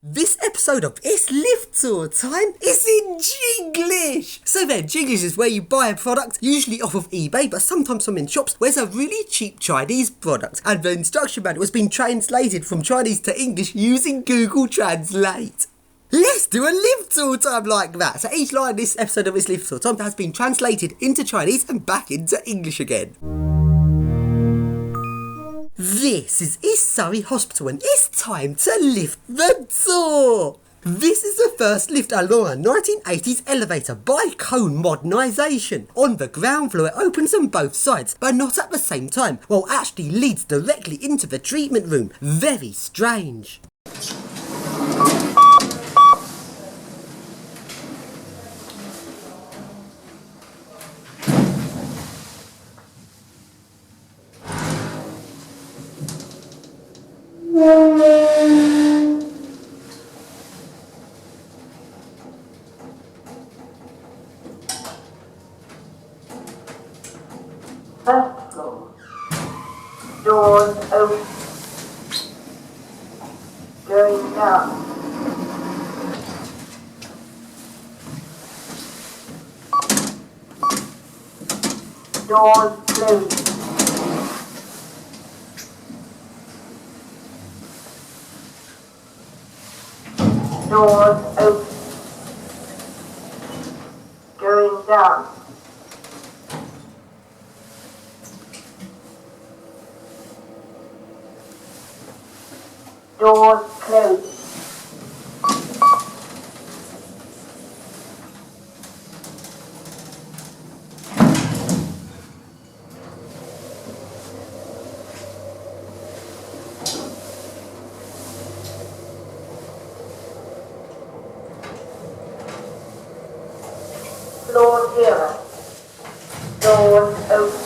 This episode of It's Lift Tour Time is in Chinglish! So then, Chinglish is where you buy a product, usually off of eBay, but sometimes from in shops, where it's a really cheap Chinese product. And the instruction manual has been translated from Chinese to English using Google Translate. Let's do a lift tour time like that. So each line in this episode of It's Lift Tour Time has been translated into Chinese and back into English again. This is East Surrey Hospital and it's time to lift the door. This is the first lift along a 1980s elevator by Kone Modernization. On the ground floor it opens on both sides, but not at the same time, while actually leads directly into the treatment room. Very strange. First floor. Doors open. Going down. Doors closing. Doors open. Going down. Doors closed. Floor 0. Doors open.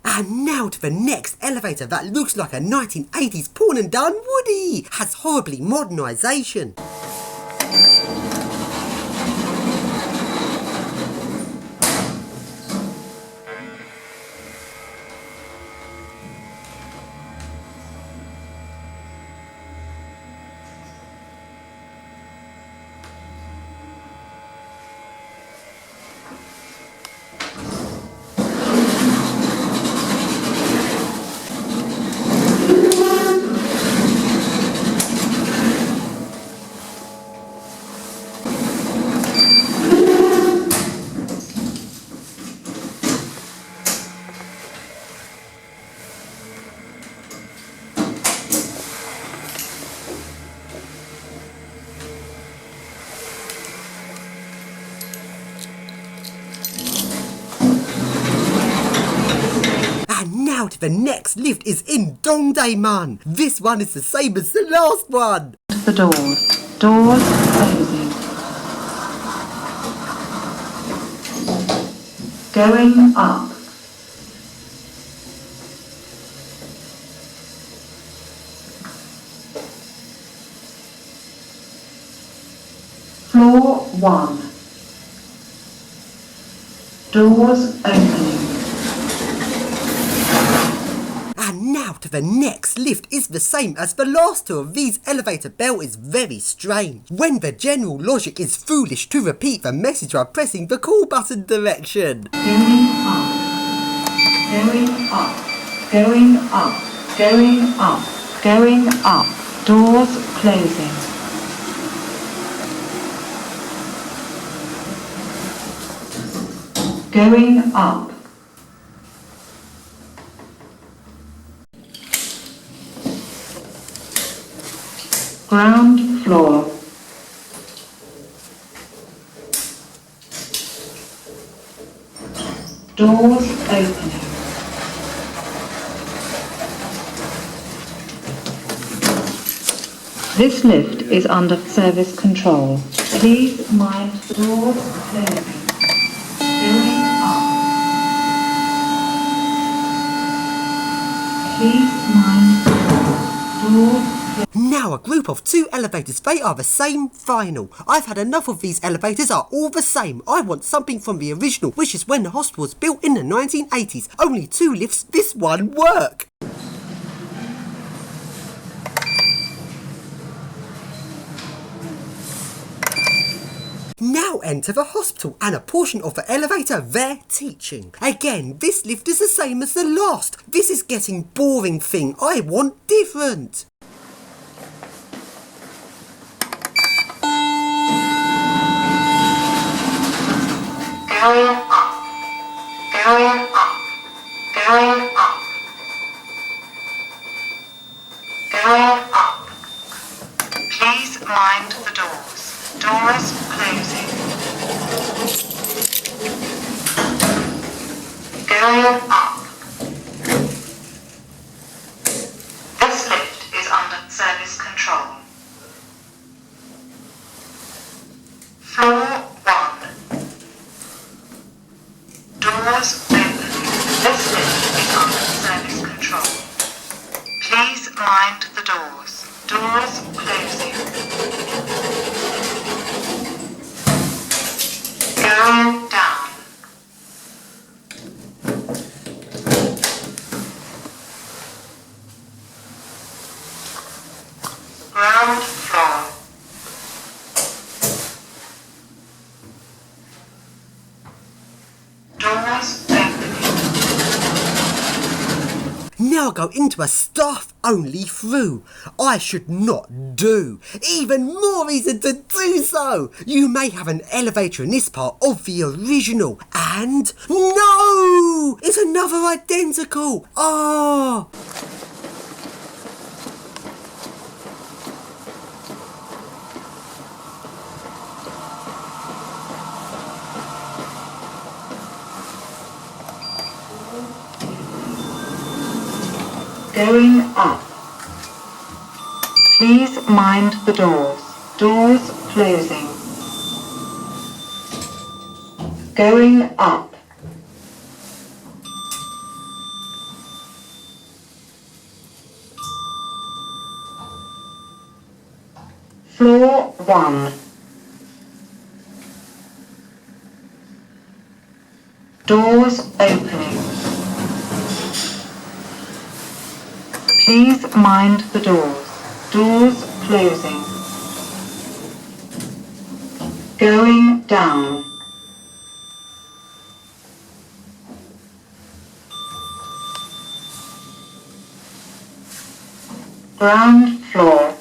And now to the next elevator that looks like a 1980s Porn and Dunwoody. Has horribly modernisation. Now to the next lift is in Dongdae Man. This one is the same as the last one. The doors. Doors closing. Going up. Floor 1. Doors opening. And now to the next lift is the same as the last two of these. Elevator bell is very strange, when the general logic is foolish to repeat the message by pressing the call button direction. Going up. Going up. Going up. Going up. Going up. Doors closing. Going up. Ground floor. Doors opening. This lift is under service control. Please mind the doors closing. Going up. Please mind doors. Now a group of two elevators, they are the same final. I've had enough of these elevators are all the same. I want something from the original, which is when the hospital was built in the 1980s. Only two lifts, this one work. Now enter the hospital and a portion of the elevator they're teaching. Again, this lift is the same as the last. This is getting boring thing. I want different. Going up, going up, going up, going up. Please mind the doors. Doors closing. Going up. This lift is under service control. Floor 1. Doors open. This lift is under service control. Please mind the doors. Doors closing. Going down. Ground floor. Doors opening. Now go into a staff-only through. I should not do. Even more reason to do so. You may have an elevator in this part of the original. And no! It's another identical. Ah! Going up. Please mind the doors. Doors closing. Going up. Floor 1. Doors opening. Please mind the doors. Doors closing. Going down. Ground floor.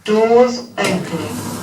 Doors opening.